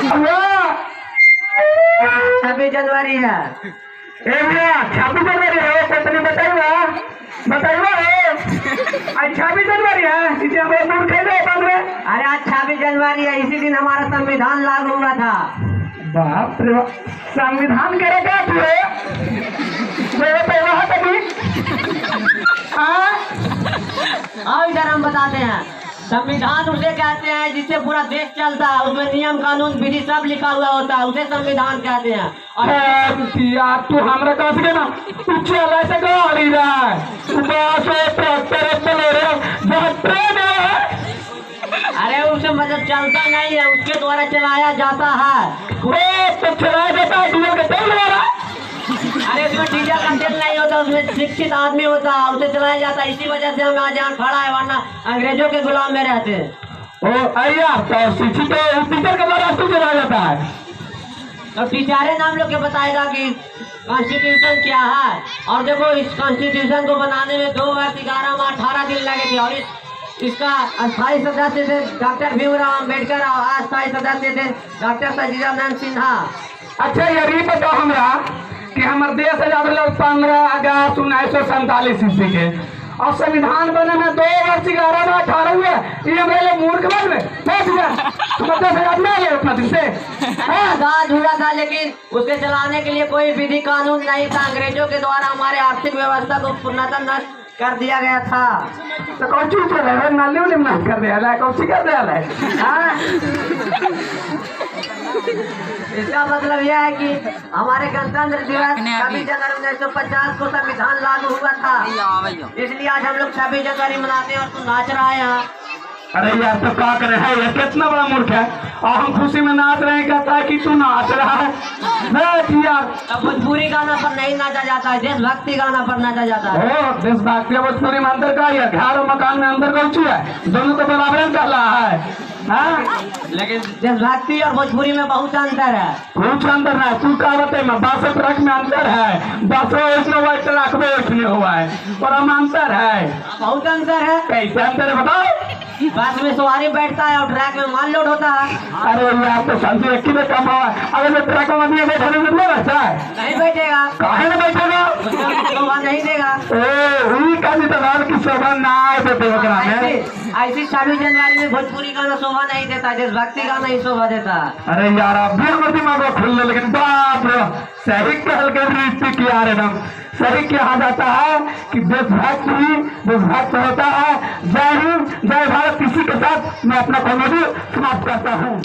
26 जनवरी है। 26 जनवरी है, तनी बताइए 26 जनवरी है। इसे हम दूर खेले बाद में। अरे आज 26 जनवरी है, इसी दिन हमारा संविधान लागू हुआ था। बाप रे बाप, संविधान करे क्या थे? आओ इधर हम बताते हैं। संविधान उसे कहते हैं जिससे पूरा देश चलता है, उसमें नियम कानून विधि सब लिखा हुआ होता है, उसे संविधान कहते हैं। और यार तू हमरा कह सके ना, तू चल ऐसे गाड़ी रहा है, बहुत ट्रेन है। अरे उसे मतलब चलता नहीं है, उसके द्वारा चलाया जाता है। तो चलाया जाता है डीजल का तेल वाला। अरे उसमें डीजल का तेल नहीं होता, उसमें शिक्षित आदमी होता है, उसे चलाया जाता है। इसी वजह से हम आज यहाँ खड़ा है, वरना अंग्रेजों के गुलाम में रहते हैं। ओ अय्या, तो शिक्षित टीचर के द्वारा क्यों चलाया जाता है? तो टीचर नाम लोग के बताएगा कि कॉन्स्टिट्यूशन क्या है। और देखो, इस कॉन्स्टिट्यूशन को बनाने में 2 वर्ष 11 माह 18 दिन लगे थे। और इसका अस्थायी सदस्य थे डॉक्टर भीमराव अम्बेडकर और अस्थायी सदस्य थे डॉक्टर सचिदानंद सिन्हा। अच्छा यार, ये बताओ हमरा कि हमारे देश आजाद हुआ 15 अगस्त 1947 ईस्वी के, और संविधान बने में 2 वर्ष 11 माह 18 हुए। ये मेरे मूर्ख बन में उतना दिन से आजाद हुआ था, लेकिन उसके चलाने के लिए कोई विधि कानून नहीं था। अंग्रेजों के द्वारा हमारे आर्थिक व्यवस्था को पूर्णतः नष्ट कर दिया गया था। तो कौन चीज है नाली उली नष्ट कर दिया है, कौन सी कर दिया है? इसका मतलब यह है कि हमारे गणतंत्र दिवस 26 जनवरी 1950 को संविधान लागू हुआ था, इसलिए आज हम लोग 26 जनवरी मनाते हैं। और तू नाच रहा है यहाँ। अरे यार तो क्या करे है, ये कितना बड़ा मूर्ख है। और हम खुशी में नाच रहे हैं, कहता है कि तू नाच रहा है। यार अब भोजपुरी गाना पर नहीं नाचा जाता है, देशभक्ति गाना पर नाचा जाता है। देशभक्ति भोजपुरी में अंदर का है, घर और मकान में अंदर कौन है? दोनों तो बराबर चल रहा है। लेकिन देशभक्ति और भोजपुरी में बहुत अंतर है। कुछ अंतर है, तू क्या बताए? बस ट्रक में अंतर है, बस ट्रक में उठने हुआ है, और हम अंतर है, बहुत अंतर है। कैसे अंतर है बताओ? बस में सवारी बैठता है और ट्रक में माल लोड होता है। अरे यार तो संजय एक में कम हुआ, अगर मैं ट्रक में बैठने में नहीं बैठता है, नहीं बैठेगा। काहे नहीं बैठेगा? शोभा नहीं देगा। की शोभा ना देते ऐसी 26 जनवरी में भोजपुरी गाना शोभा नहीं देता, देशभक्ति गाना ही शोभा देता। अरे यार अब भी हमारे दिमाग में खुल, लेकिन बाप रे सही कहल के रीति की यार एकदम सही कहा जाता है कि देशभक्त ही देशभक्त होता है। जय हिंद, जय भारत। किसी के साथ मैं अपना कॉमेडी समाप्त करता हूँ।